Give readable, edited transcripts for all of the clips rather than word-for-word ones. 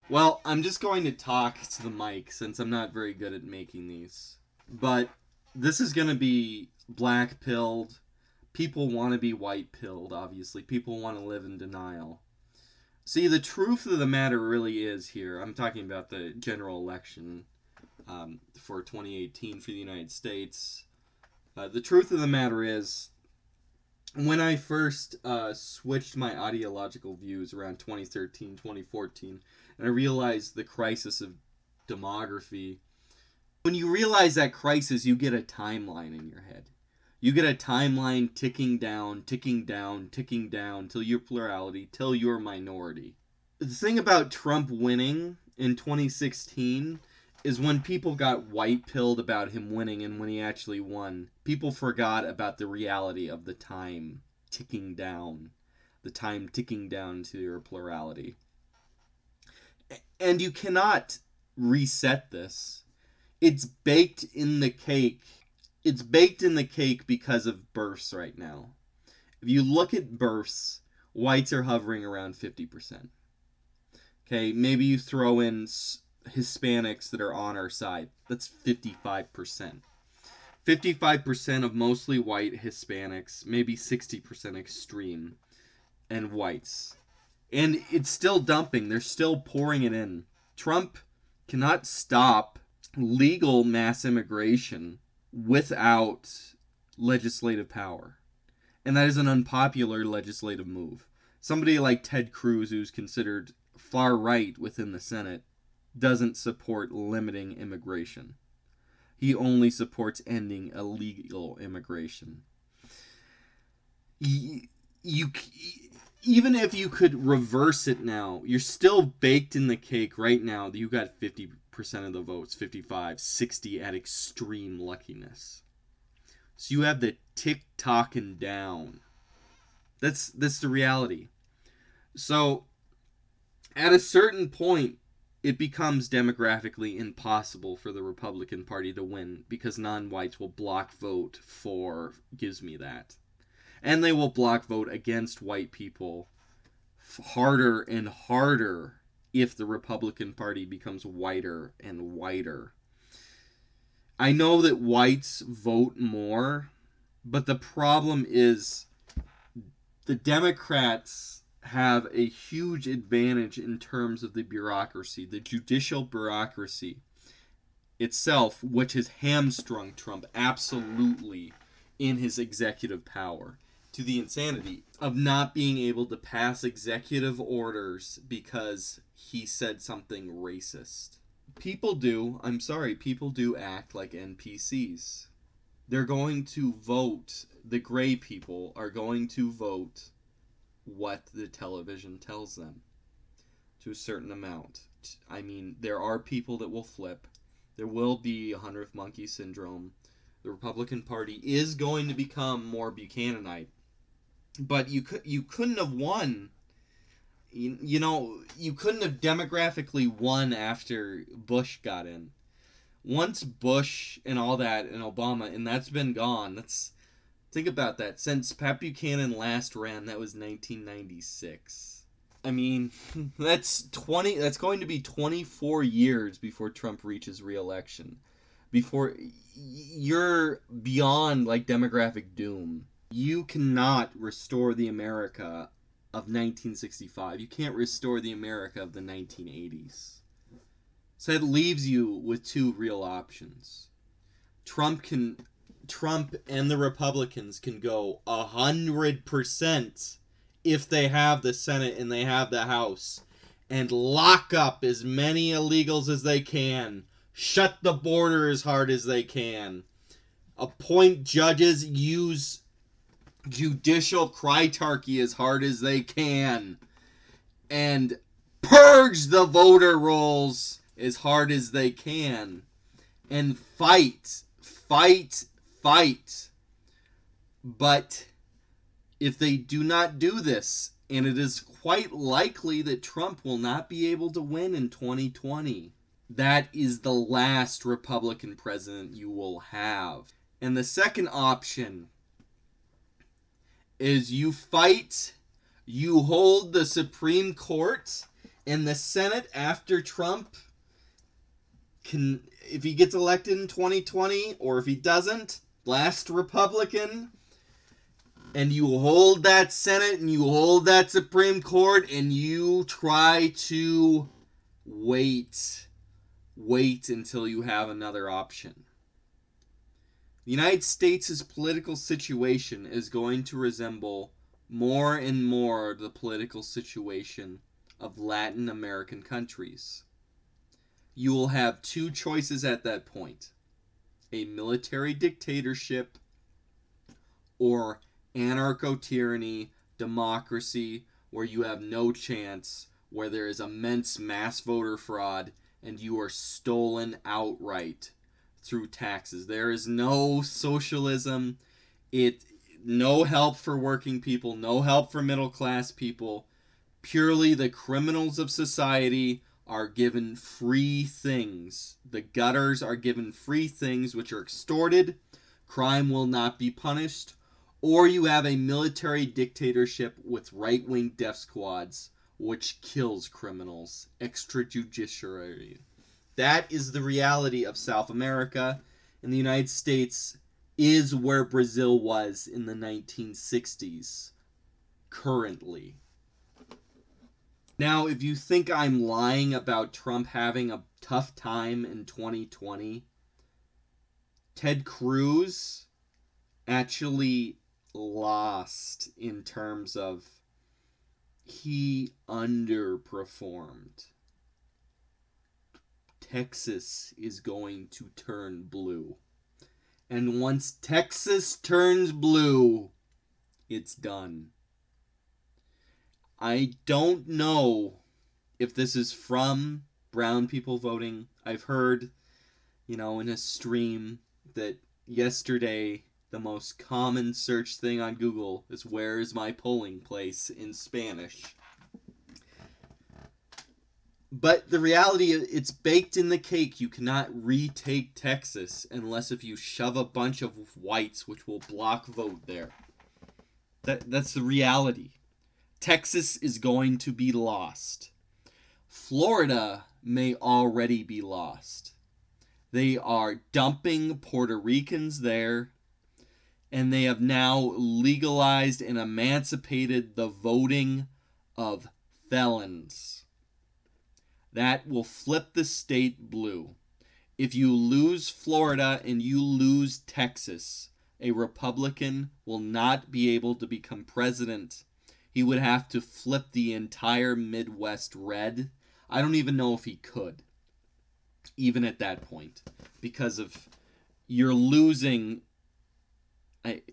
Well, I'm just going to talk to the mic since I'm not very good at making these. But this is going to be black pilled. People want to be white pilled, obviously. People want to live in denial. See, the truth of the matter really is here. I'm talking about the general election for 2018 for the United States. The truth of the matter is, when I first switched my ideological views around 2013, 2014, and I realized the crisis of demography, when you realize that crisis, you get a timeline in your head. You get a timeline ticking down, ticking down, ticking down till you're plurality, till you're minority. The thing about Trump winning in 2016 is when people got white-pilled about him winning and when he actually won, people forgot about the reality of the time ticking down. The time ticking down to your plurality. And you cannot reset this. It's baked in the cake. It's baked in the cake because of births right now. If you look at births, whites are hovering around 50%. Okay, maybe you throw in Hispanics that are on our side. That's 55%. 55% of mostly white Hispanics, maybe 60% extreme, and whites. And it's still dumping. They're still pouring it in. Trump cannot stop legal mass immigration without legislative power. And that is an unpopular legislative move. Somebody like Ted Cruz, who's considered far right within the Senate, doesn't support limiting immigration. He only supports ending illegal immigration. Even if you could reverse it now, you're still baked in the cake right now. You got 50% of the votes, 55, 60 at extreme luckiness. So you have the tick-tocking down. That's the reality. So at a certain point, it becomes demographically impossible for the Republican Party to win because non-whites will block vote for gives me that. And they will block vote against white people harder and harder if the Republican Party becomes whiter and whiter. I know that whites vote more, but the problem is the Democrats have a huge advantage in terms of the bureaucracy, the judicial bureaucracy itself, which has hamstrung Trump absolutely in his executive power to the insanity of not being able to pass executive orders because he said something racist. People do act like NPCs. They're going to vote, the gray people are going to vote what the television tells them to a certain amount. I mean, there are people that will flip. There will be 100th monkey syndrome. The Republican Party is going to become more Buchananite. But you couldn't have won. You couldn't have demographically won after Bush got in. Once Bush and all that and Obama, and that's been gone. Think about that. Since Pat Buchanan last ran, that was 1996. I mean, that's going to be 24 years before Trump reaches re-election. Before you're beyond like demographic doom. You cannot restore the America of 1965. You can't restore the America of the 1980s. So it leaves you with two real options. Trump and the Republicans can go 100% if they have the Senate and they have the House and lock up as many illegals as they can, shut the border as hard as they can, appoint judges, use judicial critarchy as hard as they can, and purge the voter rolls as hard as they can, and fight. But if they do not do this, and it is quite likely that Trump will not be able to win in 2020, that is the last Republican president you will have. And the second option is you fight, you hold the Supreme Court, And the Senate after Trump can, if he gets elected in 2020, or if he doesn't, last Republican, and you hold that Senate and you hold that Supreme Court and you try to wait until you have another option. The United States' political situation is going to resemble more and more the political situation of Latin American countries. You will have two choices at that point: a military dictatorship or anarcho-tyranny, democracy, where you have no chance, where there is immense mass voter fraud, and you are stolen outright through taxes. There is no socialism, no help for working people, no help for middle-class people. Purely the criminals of society are given free things. The gutters are given free things which are extorted. Crime will not be punished. Or you have a military dictatorship with right-wing death squads, which kills criminals extrajudicially. That is the reality of South America, and the United States is where Brazil was in the 1960s, currently. Now, if you think I'm lying about Trump having a tough time in 2020, Ted Cruz actually lost in terms of he underperformed. Texas is going to turn blue. And once Texas turns blue, it's done. I don't know if this is from brown people voting. I've heard, in a stream that yesterday the most common search thing on Google is "where is my polling place" in Spanish. But the reality, it's baked in the cake. You cannot retake Texas unless if you shove a bunch of whites, which will block vote there. That's the reality. Texas is going to be lost. Florida may already be lost. They are dumping Puerto Ricans there, and they have now legalized and emancipated the voting of felons. That will flip the state blue. If you lose Florida and you lose Texas, a Republican will not be able to become president. He would have to flip the entire Midwest red. I don't even know if he could, even at that point, because of you're losing,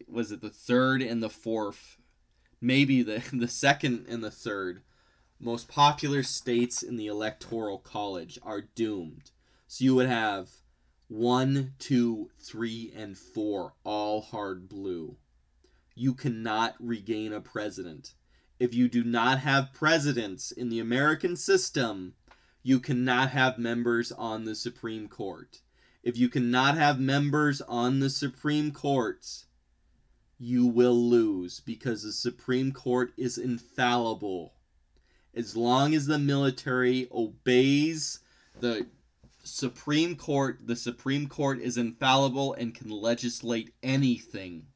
was it the third and the fourth, maybe the second and the third most popular states in the Electoral College are doomed. So you would have 1, 2, 3, and 4 all hard blue. You cannot regain a president. If you do not have presidents in the American system, you cannot have members on the Supreme Court. If you cannot have members on the Supreme Court, you will lose, because the Supreme Court is infallible. As long as the military obeys the Supreme Court is infallible and can legislate anything.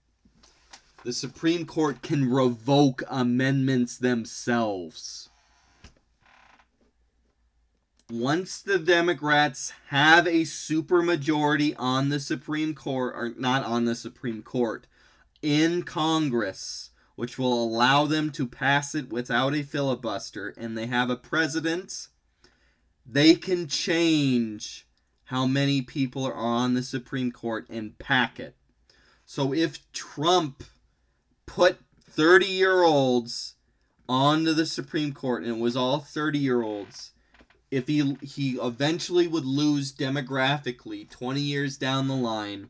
The Supreme Court can revoke amendments themselves. Once the Democrats have a supermajority on the Supreme Court, or not on the Supreme Court, in Congress, which will allow them to pass it without a filibuster, and they have a president, they can change how many people are on the Supreme Court and pack it. So if Trump put 30-year-olds onto the Supreme Court, and it was all 30-year-olds, if he eventually would lose demographically 20 years down the line,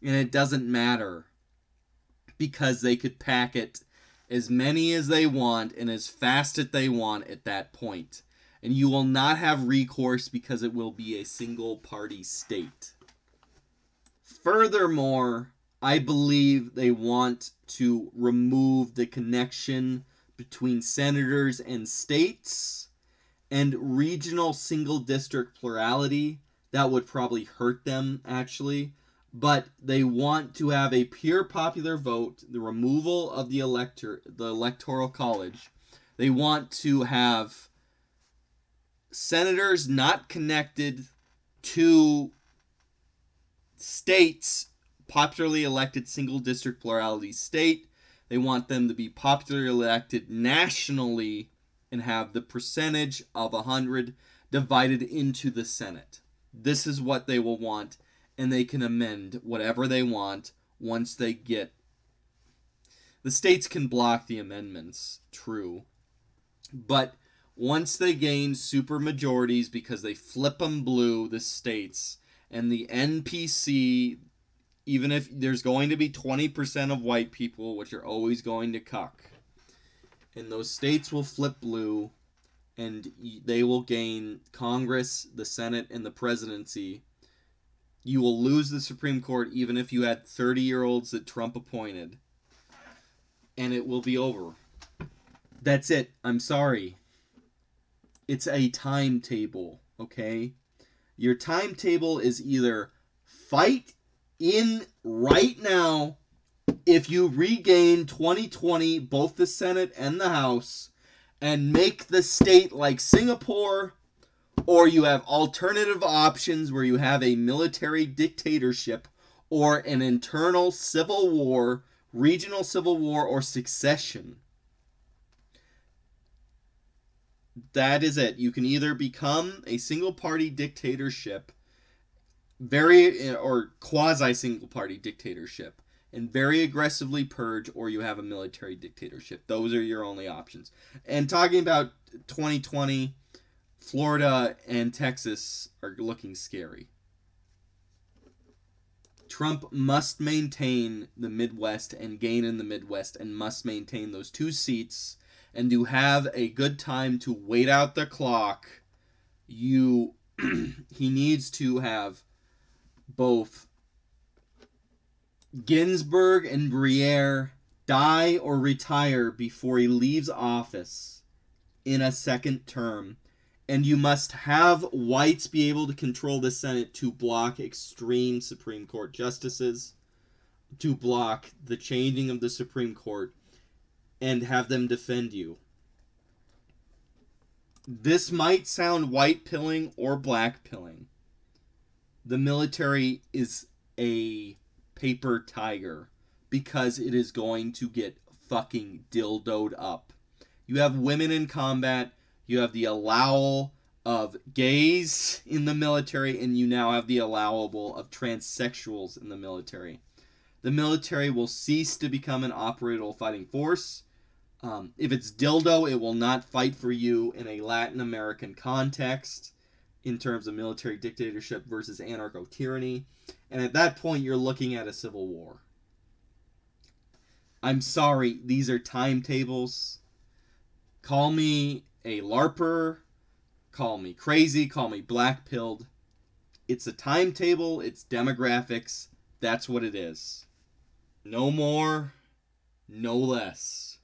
and it doesn't matter, because they could pack it as many as they want and as fast as they want at that point. And you will not have recourse because it will be a single-party state. Furthermore, I believe they want to remove the connection between senators and states, and regional single district plurality. That would probably hurt them, actually. But they want to have a pure popular vote, the removal of the electoral college. They want to have senators not connected to states, popularly elected single district plurality state. They want them to be popularly elected nationally and have the percentage of 100 divided into the Senate. This is what they will want, and they can amend whatever they want once they get... The states can block the amendments, true. But once they gain super majorities because they flip them blue, the states, and the NPC, even if there's going to be 20% of white people, which are always going to cuck, and those states will flip blue, and they will gain Congress, the Senate, and the presidency. You will lose the Supreme Court even if you had 30-year-olds that Trump appointed. And it will be over. That's it. I'm sorry. It's a timetable, okay? Your timetable is either fight in right now if you regain 2020, both the Senate and the House, and make the state like Singapore, or you have alternative options where you have a military dictatorship or an internal civil war, regional civil war, or succession. That is it. You can either become a single-party dictatorship, or quasi-single-party dictatorship, and very aggressively purge, or you have a military dictatorship. Those are your only options. And talking about 2020, Florida and Texas are looking scary. Trump must maintain the Midwest and gain in the Midwest, and must maintain those 2 seats, and to have a good time to wait out the clock. He needs to have both Ginsburg and Breyer die or retire before he leaves office in a second term. And you must have whites be able to control the Senate to block extreme Supreme Court justices, to block the changing of the Supreme Court, and have them defend you. This might sound white pilling or black pilling. The military is a paper tiger because it is going to get fucking dildoed up. You have women in combat, you have the allowal of gays in the military, and you now have the allowable of transsexuals in the military. The military will cease to become an operational fighting force. If it's dildo, it will not fight for you in a Latin American context in terms of military dictatorship versus anarcho-tyranny. And at that point, you're looking at a civil war. I'm sorry, these are timetables. Call me a LARPer, call me crazy, call me black-pilled. It's a timetable, it's demographics, that's what it is. No more, no less.